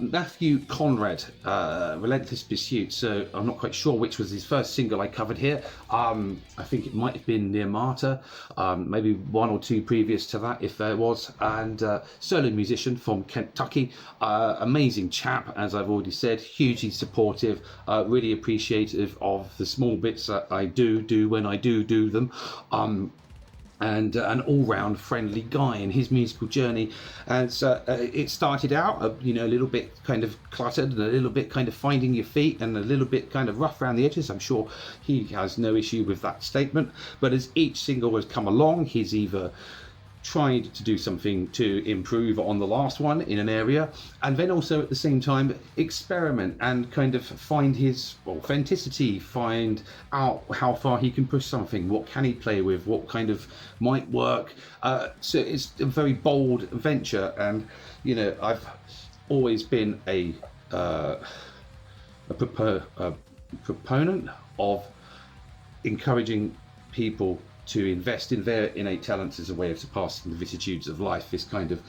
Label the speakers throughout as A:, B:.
A: Matthew Konradt, Relentless Pursuit. So I'm not quite sure which was his first single I covered here. I think it might have been Near Martyr, maybe one or two previous to that, if there was. And solo musician from Kentucky, amazing chap, as I've already said, hugely supportive, really appreciative of the small bits that I do when I do them. And an all-round friendly guy in his musical journey. And so it started out, a little bit kind of cluttered and a little bit kind of finding your feet and a little bit kind of rough around the edges. I'm sure he has no issue with that statement. But as each single has come along, he's either tried to do something to improve on the last one in an area, and then also at the same time experiment and kind of find his authenticity, find out how far he can push something, what can he play with, what kind of might work. So it's a very bold venture, and I've always been a proponent of encouraging people to invest in their innate talents as a way of surpassing the vicissitudes of life. This kind of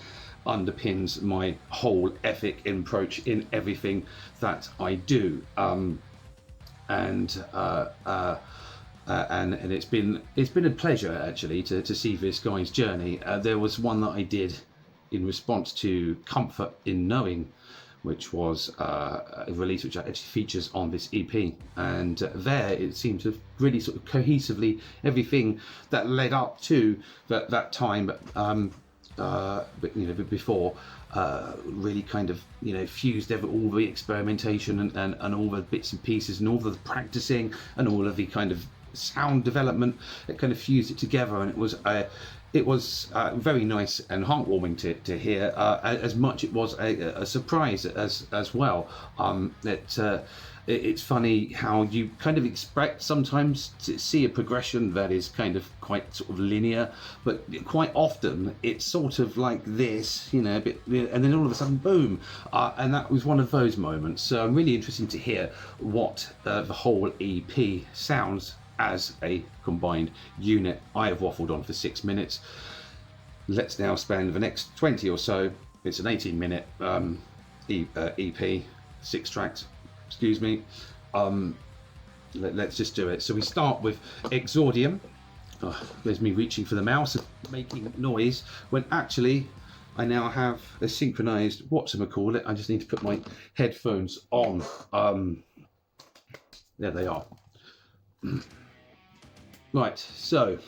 A: underpins my whole ethic and approach in everything that I do. And it's been a pleasure actually to see this guy's journey. There was one that I did in response to Comfort in Knowing, which was a release which actually features on this EP, and there it seemed to really sort of cohesively everything that led up to that time, before really kind of fused all the experimentation and all the bits and pieces and all the practicing and all of the kind of sound development. It kind of fused it together, and it was very nice and heartwarming to hear, as much it was a surprise as well. It's funny how you kind of expect sometimes to see a progression that is kind of quite sort of linear, but quite often it's sort of like this, a bit, and then all of a sudden, boom, and that was one of those moments. So I'm really interested to hear what the whole EP sounds as a combined unit. I have waffled on for 6 minutes. Let's now spend the next 20 or so. It's an 18-minute EP, 6 tracks, excuse me. Let's just do it. So we start with Exordium. There's me reaching for the mouse and making noise when actually I now have a synchronized whatchamacallit. I just need to put my headphones on. There they are. Right, so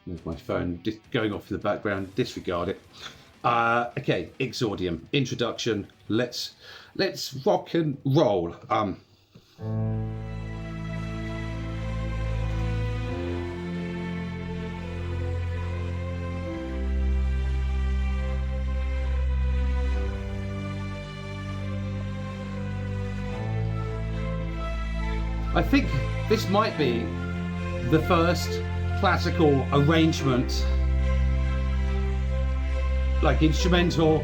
A: there's my phone going off in the background, disregard it. Okay, Exordium, introduction, let's rock and roll. I think this might be the first classical arrangement, like instrumental,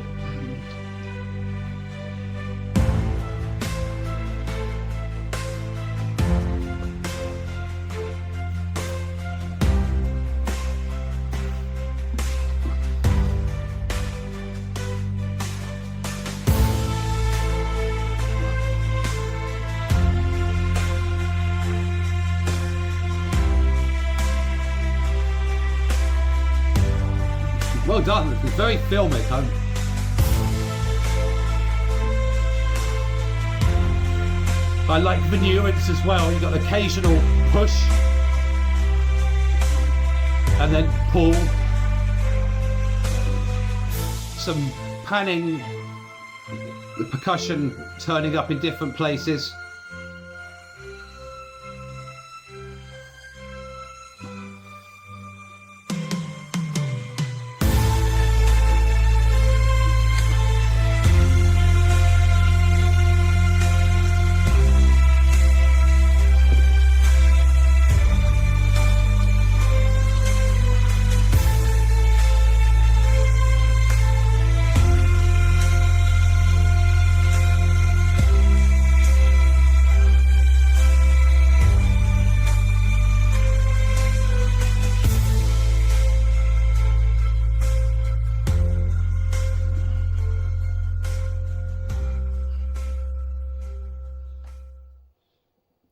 A: well done. It's very filmic. I like the nuance as well. You've got occasional push and then pull. Some panning, the percussion turning up in different places.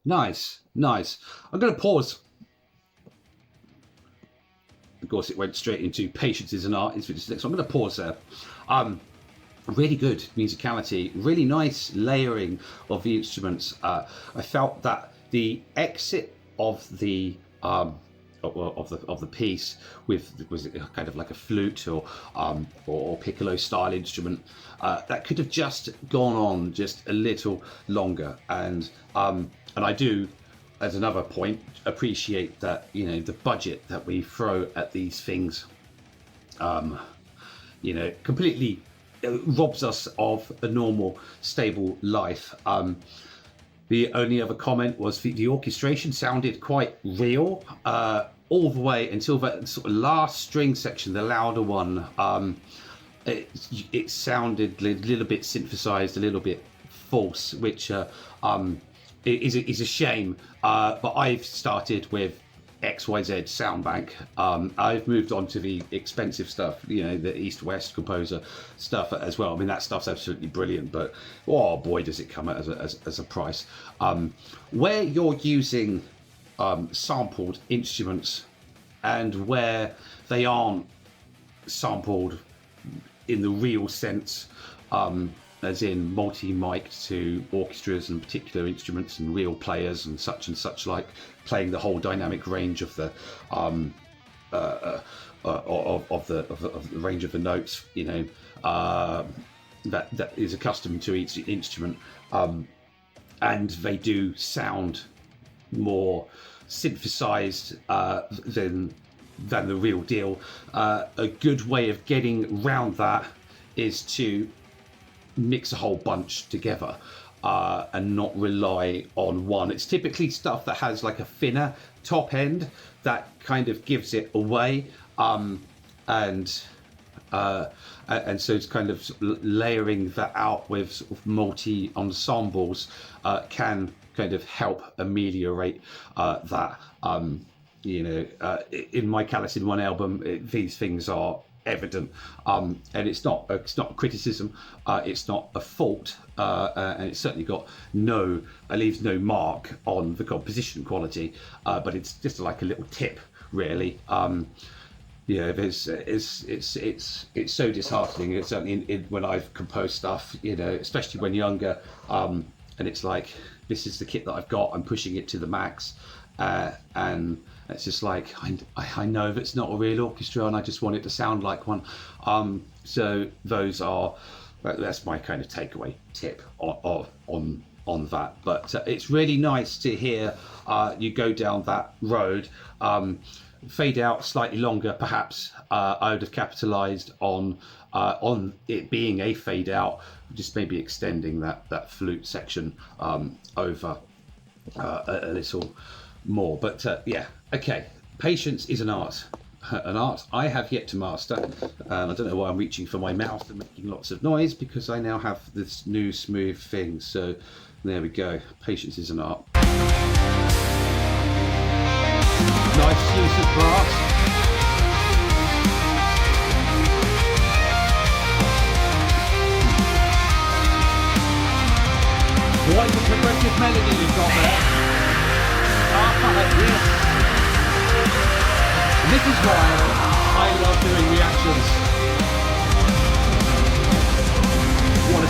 A: Nice, nice. I'm going to pause. Of course, it went straight into Patience is an Art. So I'm going to pause there. Really good musicality, really nice layering of the instruments. I felt that the exit of the of the piece was it kind of like a flute or piccolo style instrument that could have just gone on just a little longer, and I do, as another point, appreciate that, you know, the budget that we throw at these things you know, completely robs us of a normal stable life. The only other comment was the orchestration sounded quite real all the way until that sort of last string section, the louder one. It sounded a little bit synthesized, a little bit false, which is a shame. But I've started with XYZ sound bank. I've moved on to the expensive stuff, you know, the East West composer stuff as well. I mean, that stuff's absolutely brilliant, but oh boy, does it come out as a price. Where you're using sampled instruments and where they aren't sampled in the real sense, as in multi-mic'd to orchestras and particular instruments and real players and such like, playing the whole dynamic range of the range of the notes, you know, that is accustomed to each instrument, and they do sound more synthesized than the real deal. A good way of getting around that is to mix a whole bunch together and not rely on one. It's typically stuff that has like a thinner top end that kind of gives it away, and so it's kind of layering that out with sort of multi ensembles can kind of help ameliorate that. You know, in my Callous in One album, these things are evident, and it's not a criticism, it's not a fault, and it's certainly leaves no mark on the composition quality, but it's just like a little tip, really. Yeah, it's so disheartening. It's certainly when I've composed stuff, you know, especially when younger, and it's like, this is the kit that I've got, I'm pushing it to the max, and it's just like, I know that it's not a real orchestra and I just want it to sound like one. So that's my kind of takeaway tip on that. But it's really nice to hear you go down that road. Fade out slightly longer, perhaps. I would have capitalized on it being a fade out, just maybe extending that flute section over a little more. But yeah, okay. Patience is an art I have yet to master, and I don't know why I'm reaching for my mouth and making lots of noise, because I now have this new smooth thing. So there we go. Patience is an art. Nice use of brass. What a progressive melody you've got there. Yes. This is why I love doing reactions. What a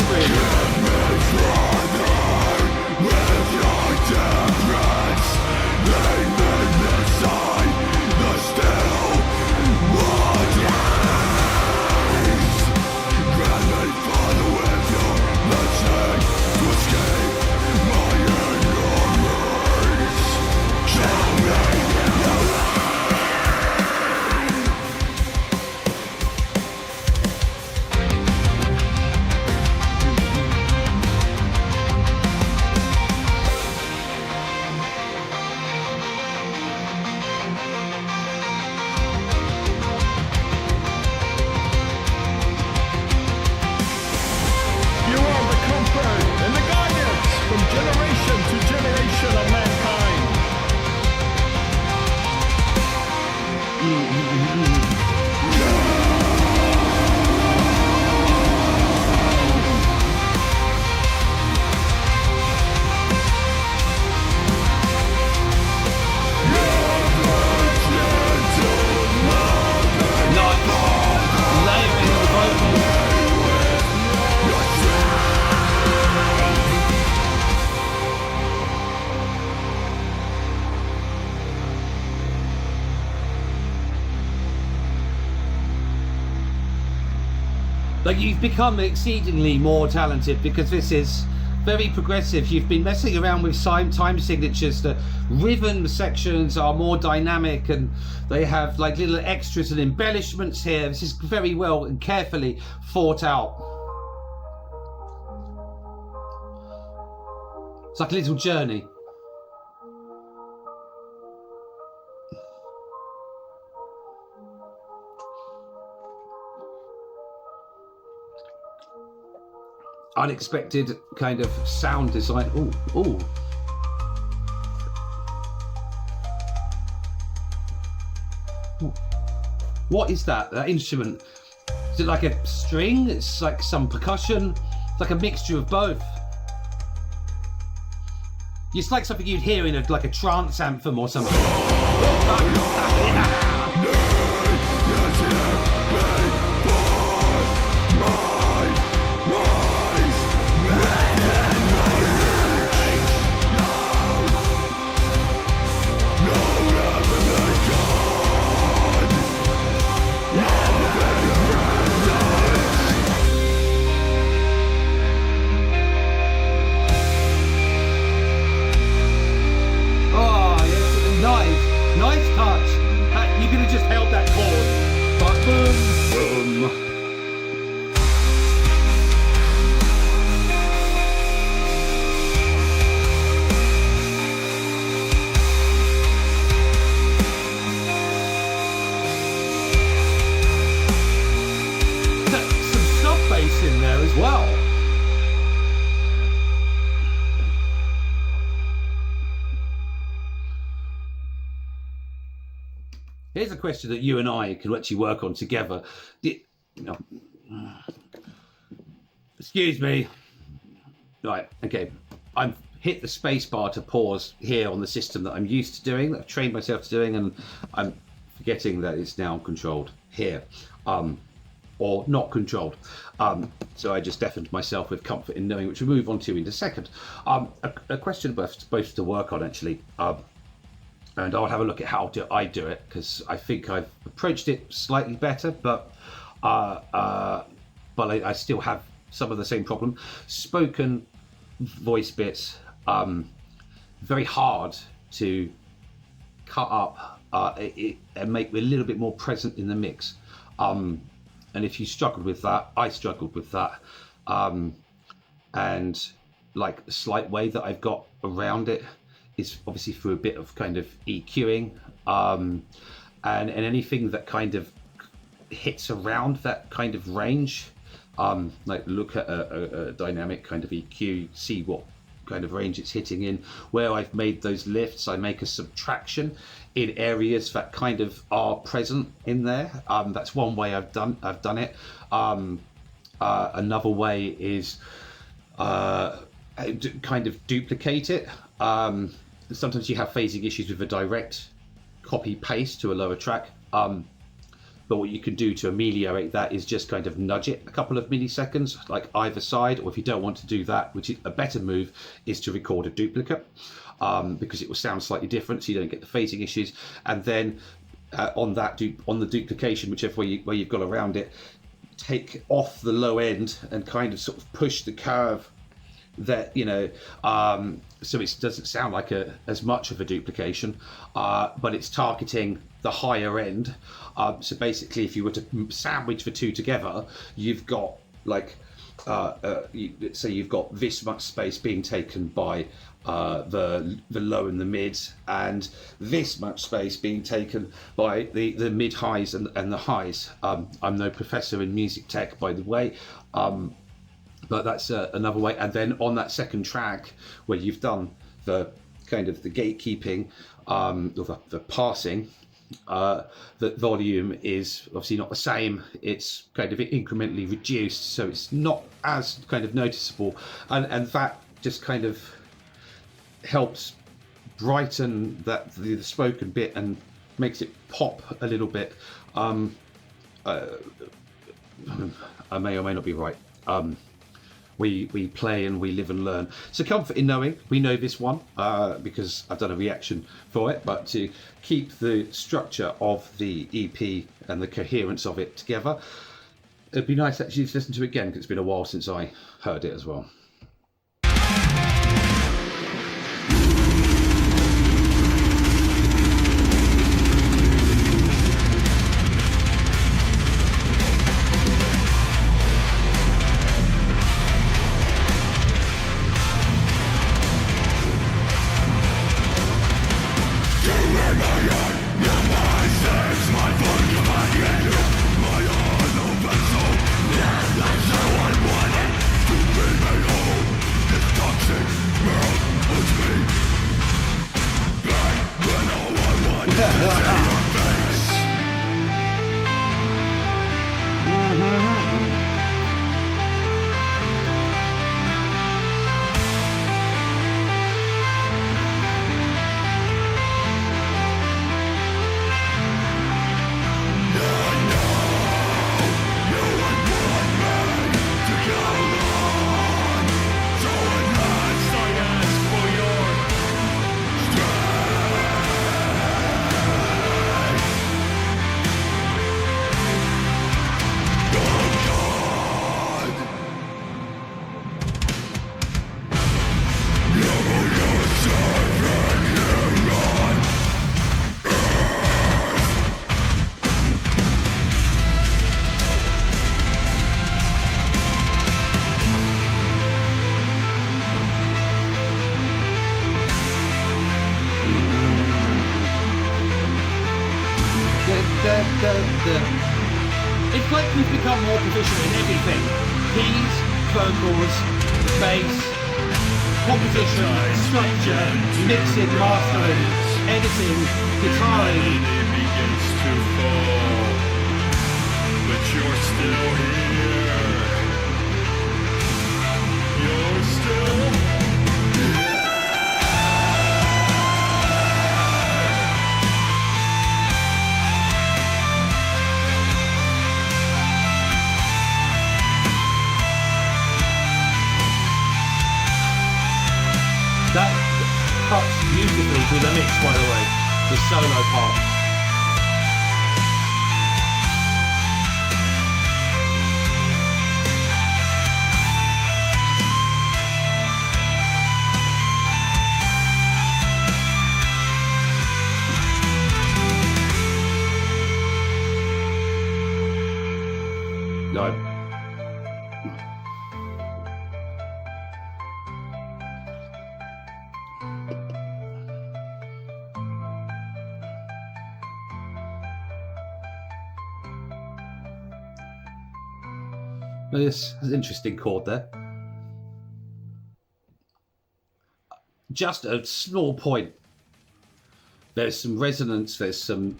A: Like, you've become exceedingly more talented because this is very progressive. You've been messing around with time signatures. The rhythm sections are more dynamic and they have like little extras and embellishments here. This is very well and carefully thought out. It's like a little journey. Unexpected kind of sound design. Ooh. What is that? That instrument? Is it like a string? It's like some percussion? It's like a mixture of both. It's like something you'd hear in like a trance anthem or something. Nice touch. You could have just held that chord. But boom, boom. Some sub bass in there as well. Here's a question that you and I can actually work on together. Excuse me. Right, okay. I've hit the space bar to pause here on the system that I'm used to doing, that I've trained myself to doing, and I'm forgetting that it's now controlled here, or not controlled. So I just deafened myself with comfort in knowing, which we'll move on to in a second. A question both to work on, actually. And I'll have a look at how I do it, because I think I've approached it slightly better, but I still have some of the same problem. Spoken voice bits, very hard to cut up and make a little bit more present in the mix. And if you struggled with that, I struggled with that. And like the slight way that I've got around it is obviously through a bit of kind of EQing, and anything that kind of hits around that kind of range, like look at a dynamic kind of EQ, see what kind of range it's hitting in. Where I've made those lifts, I make a subtraction in areas that kind of are present in there. That's one way I've done it. Another way is kind of duplicate it. Sometimes you have phasing issues with a direct copy paste to a lower track, but what you can do to ameliorate that is just kind of nudge it a couple of milliseconds, like either side. Or if you don't want to do that, which is a better move, is to record a duplicate, because it will sound slightly different, so you don't get the phasing issues. And then on the duplication, whichever way you've got around it, take off the low end and kind of sort of push the curve that, so it doesn't sound like as much of a duplication, but it's targeting the higher end. So basically, if you were to sandwich the two together, you've got like, let's say you've got this much space being taken by the low and the mids, and this much space being taken by the mid highs and the highs. I'm no professor in music tech, by the way. But that's another way. And then on that second track, where you've done the kind of the gatekeeping, or the passing, the volume is obviously not the same. It's kind of incrementally reduced, so it's not as kind of noticeable. And that just kind of helps brighten the spoken bit and makes it pop a little bit. I may or may not be right. We play and we live and learn. So comfort in knowing we know this one, because I've done a reaction for it, but to keep the structure of the EP and the coherence of it together, it'd be nice actually to listen to it again, because it's been a while since I heard it as well.
B: It's like we've become more proficient in everything. Keys, vocals, bass, composition, structure, mixing, mastering, editing, guitaring.
C: It begins to fall, but you're still here. You're still
B: That cuts beautifully through the mix, by the way, the solo part.
A: No. This is an interesting chord there. Just a small point. There's some resonance, there's some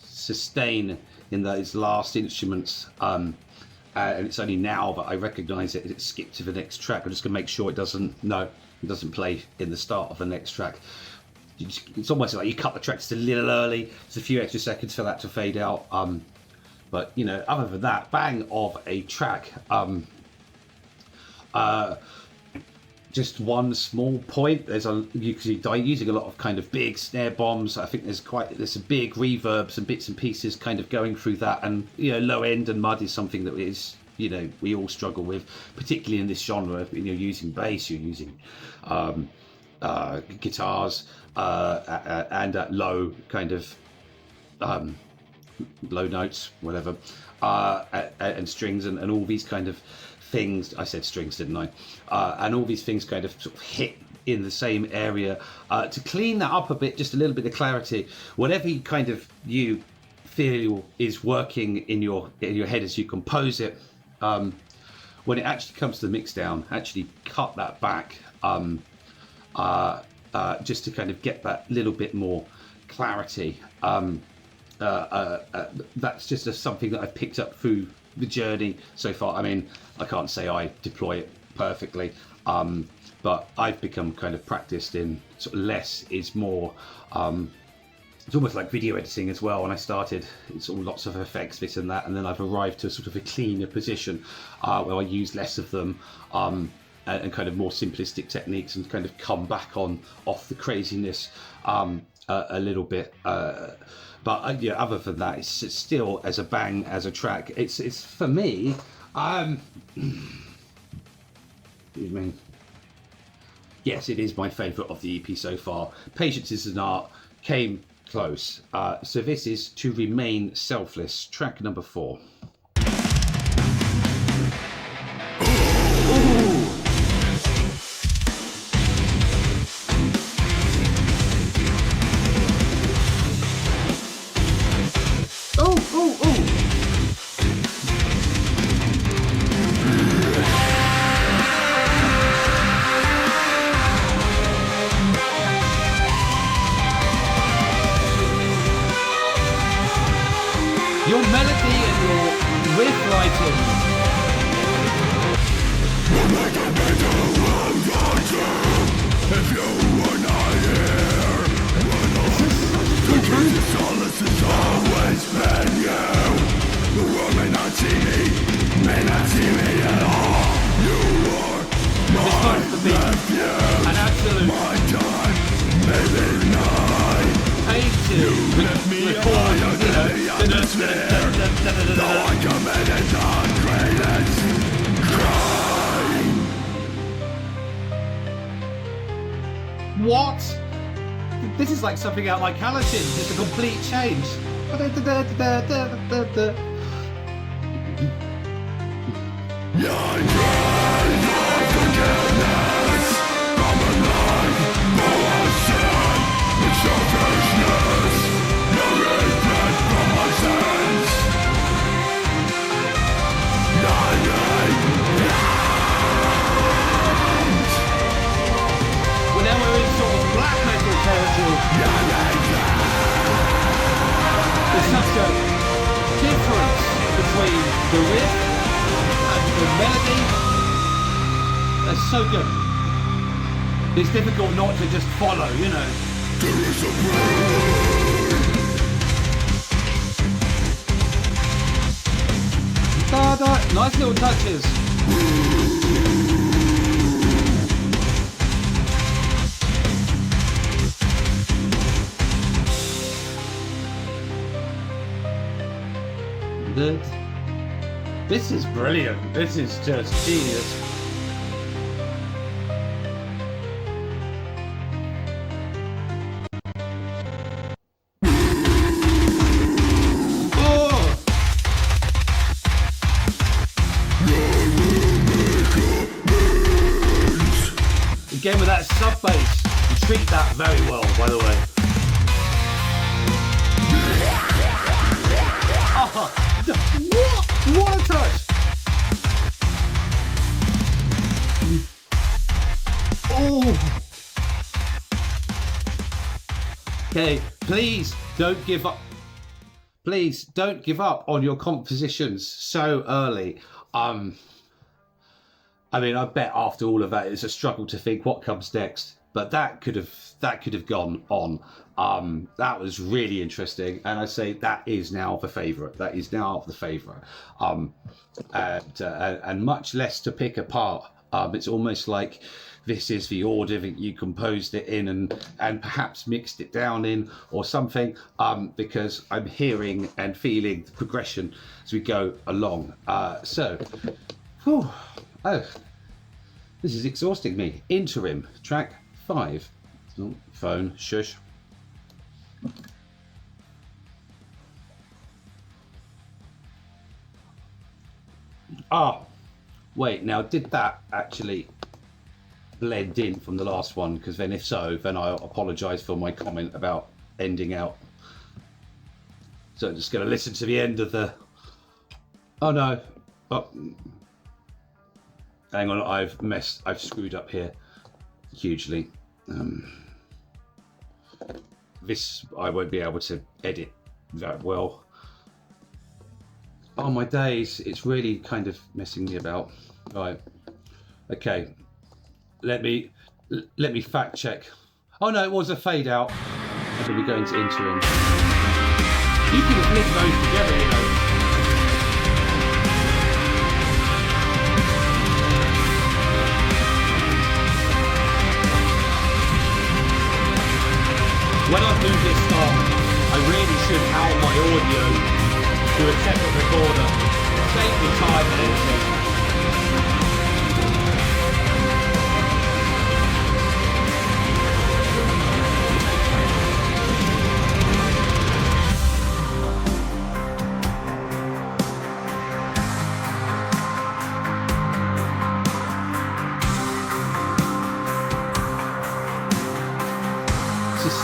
A: sustain in those last instruments, and it's only now that I recognise it. It's skipped to the next track. I'm just going to make sure it doesn't play in the start of the next track. It's almost like you cut the track just a little early. There's a few extra seconds for that to fade out. But, you know, other than that, bang of a track. Just one small point. There's using a lot of kind of big snare bombs. I think there's some big reverbs and bits and pieces kind of going through that. And, you know, low end and mud is something that is, you know, we all struggle with, particularly in this genre. You're using bass, you're using guitars and at low kind of low notes, whatever, and strings and all these kind of things. I said strings, didn't I? And all these things kind of sort of hit in the same area. To clean that up a bit, just a little bit of clarity, whatever you feel is working in your head as you compose it, when it actually comes to the mix down, actually cut that back, just to kind of get that little bit more clarity. That's just something that I've picked up through the journey so far. I mean, I can't say I deploy it perfectly, but I've become kind of practiced in sort of less is more. It's almost like video editing as well. When I started, it's all lots of effects, this and that, and then I've arrived to sort of a cleaner position where I use less of them and kind of more simplistic techniques and kind of come back off the craziness. a little bit. But yeah, other than that, it's still as a bang as a track. It's for me. Excuse me. Yes, it is my favourite of the EP so far. Patience is an Art came close. So this is To Remain Selfless, track number 4. Your melody and your riff writing.
C: If you were not here, the solace has always been you. The world may not see me at all. You are my refuge,
B: An absolute
C: my time, maybe night.
B: painting.
C: Lift me higher than the atmosphere, though I committed the greatest crime.
B: What? This is like something out like Callaghan. It's a complete change.
C: I pray for forgiveness from a life full of sin and selfishness. No regret for my sins.
B: Well, now we're in sort of black metal territory. There's such a difference between the riff and the melody. That's so good. It's difficult not to just follow, you know.
C: There is a
B: Nice little touches. This is brilliant. This is just genius. Again with that sub bass, you treat that very well, by the way. Oh, what a touch! Oh. Okay, please don't give up. Please don't give up on your compositions so early. I mean, I bet after all of that, it's a struggle to think what comes next. But that could have gone on. That was really interesting, and I say that is now the favourite. That is now the favourite, and much less to pick apart. It's almost like this is the order that you composed it in, and perhaps mixed it down in, or something. Because I'm hearing and feeling the progression as we go along. Whew. Oh, this is exhausting me. Interim, track 5. Oh, phone, shush. Wait, now did that actually blend in from the last one? Because then if so, then I apologise for my comment about ending out. So I'm just going to listen to the end of the... Oh no. Oh. Hang on, I've screwed up here hugely. This I won't be able to edit that well. Oh my days, it's really kind of messing me about. Right, okay. Let me fact check. Oh no, it was a fade out. I'm gonna be going to interim. You can have linked those together, you know. When I've moved
A: transition out my audio to a separate recorder, save me time and everything.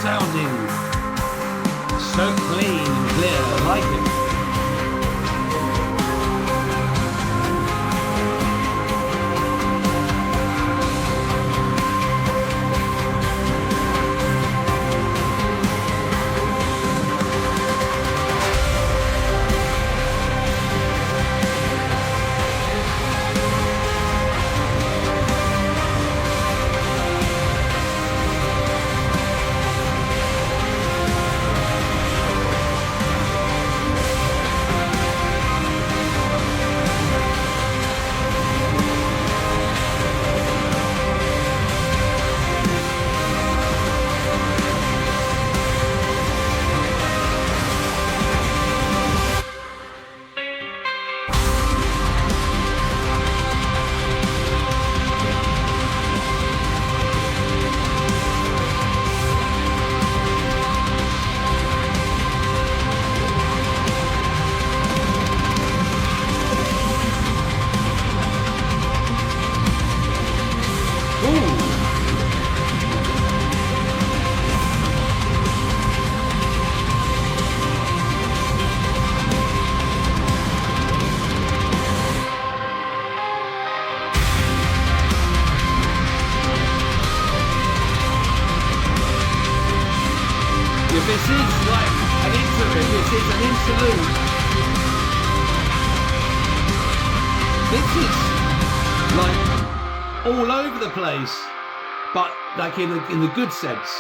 A: Sounding so clean and clear, I like it. This is like an interim, this is an interlude. This is like all over the place, but like in the good sense.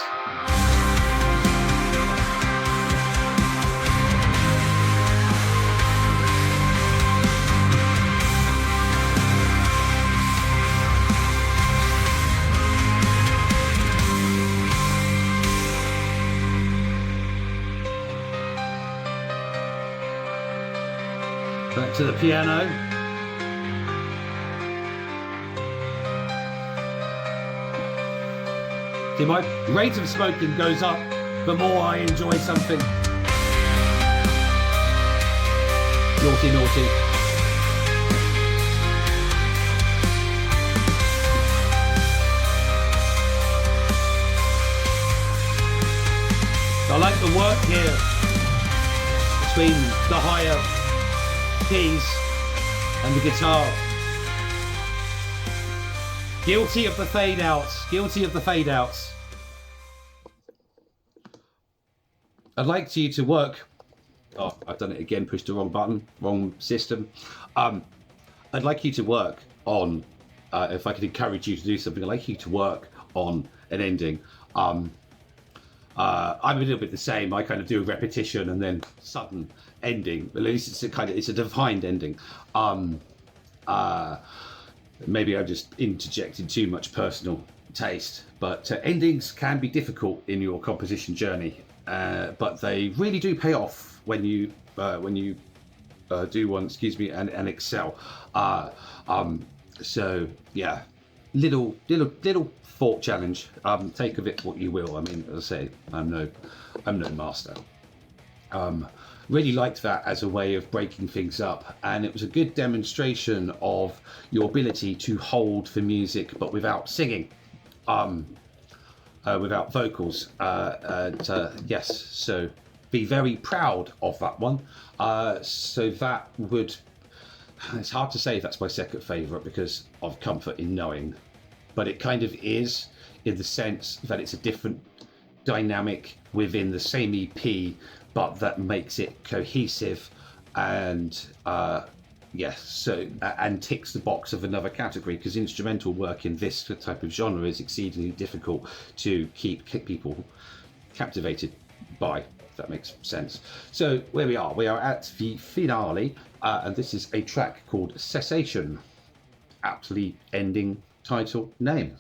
A: Back to the piano. See, my rate of smoking goes up the more I enjoy something. Naughty, naughty. I like the work here between the higher keys and the guitar. Guilty of the fade outs, guilty of the fade outs. I'd like you to work, oh, I've done it again, pushed the wrong button, wrong system. I'd like you to work on, if I could encourage you to do something, I'd like you to work on an ending. I'm a little bit the same. I kind of do a repetition and then sudden ending. At least it's a defined ending. Maybe I've just interjected too much personal taste, but endings can be difficult in your composition journey, but they really do pay off when you do one. Excuse me, and excel. So yeah, little thought challenge. Take of it what you will. I mean, as I say, I'm no master. Really liked that as a way of breaking things up, and it was a good demonstration of your ability to hold for music but without singing, without vocals. Yes, so be very proud of that one. So that would, it's hard to say if that's my second favourite because of comfort in knowing, but it kind of is, in the sense that it's a different dynamic within the same EP, but that makes it cohesive and yes, so and ticks the box of another category, because instrumental work in this type of genre is exceedingly difficult to keep people captivated by, if that makes sense. So where we are at the finale, and this is a track called Cessation, aptly ending title name.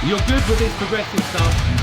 A: You're good with this progressive stuff.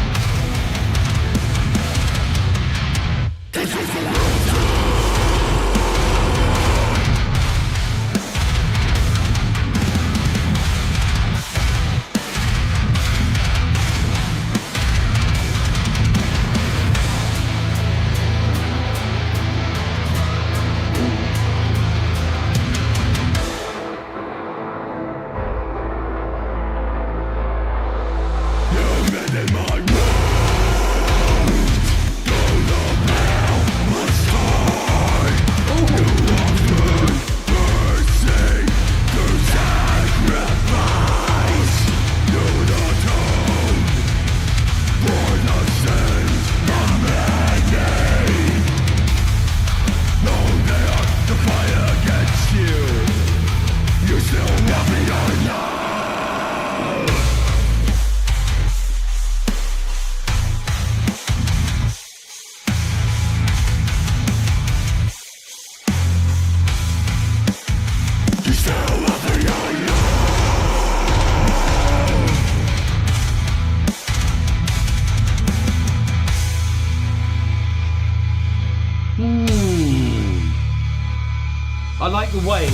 A: I like the way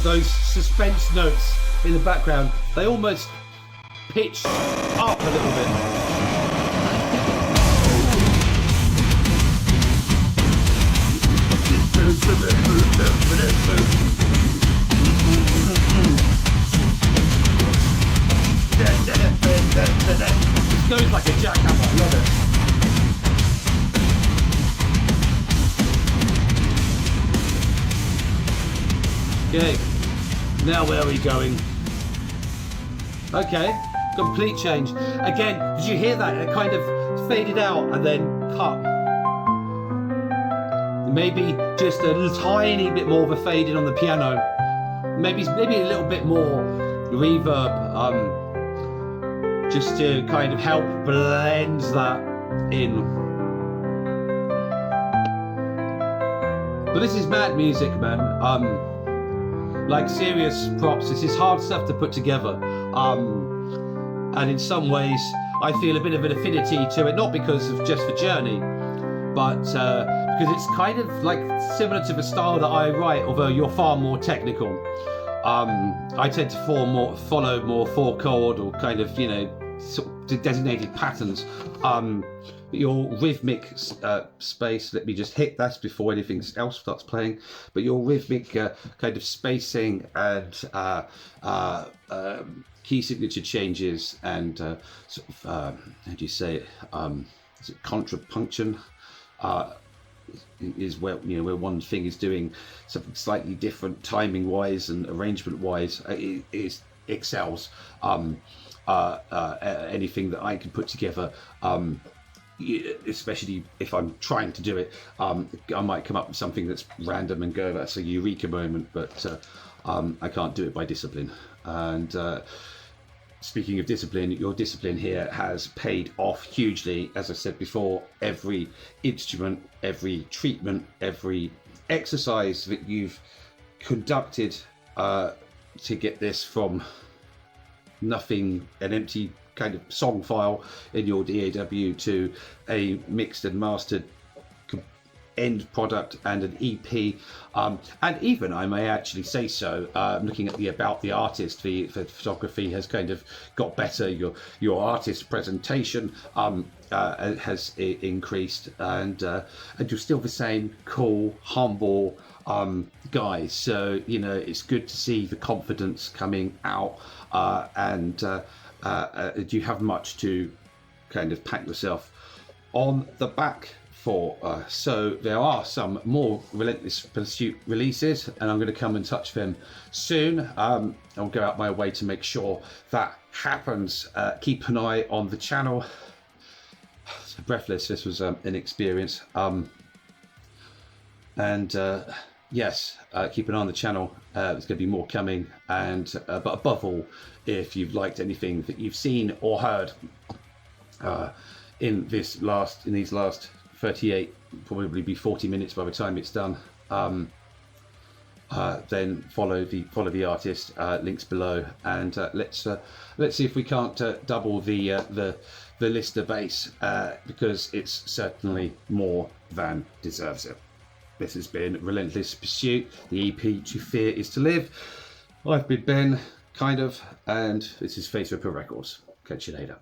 A: those suspense notes in the background, they almost pitch up a little bit. It goes like a jackhammer, I love it. Okay, now where are we going? Okay, complete change. Again, did you hear that? It kind of faded out and then cut. Maybe just a tiny bit more of a fade in on the piano. Maybe a little bit more reverb, just to kind of help blend that in. But this is mad music, man. Like serious props, this is hard stuff to put together, and in some ways I feel a bit of an affinity to it, not because of just the journey, but because it's kind of like similar to the style that I write, although you're far more technical. I tend to follow more 4-chord or kind of, you know, sort of designated patterns. Your rhythmic space, let me just hit that before anything else starts playing, but your rhythmic kind of spacing and key signature changes and sort of, how do you say it, is it contrapunction, is where, you know, where one thing is doing something slightly different timing wise and arrangement wise, it excels anything that I can put together. Especially if I'm trying to do it, I might come up with something that's random and go, that's a eureka moment, but I can't do it by discipline. And speaking of discipline, your discipline here has paid off hugely. As I said before, every instrument, every treatment, every exercise that you've conducted to get this from nothing, an empty kind of song file in your DAW, to a mixed and mastered end product and an EP, and even, I may actually say so, looking at the about the artist, the photography has kind of got better. Your artist presentation has increased, and you're still the same cool, humble guy. So, you know, it's good to see the confidence coming out, and do you have much to kind of pat yourself on the back for? So there are some more Relentless Pursuit releases, and I'm going to come and touch them soon. I'll go out my way to make sure that happens. Keep an eye on the channel. So breathless, this was an experience. Yes, keep an eye on the channel. There's going to be more coming, and but above all, if you've liked anything that you've seen or heard in these last 38, probably be 40 minutes by the time it's done, then follow the artist. Links below, and let's see if we can't double the Lister bass, because it's certainly more than deserves it. This has been Relentless Pursuit, the EP To Fear Is To Live. I've been Ben, kind of, and this is Face Ripper Records. Catch you later.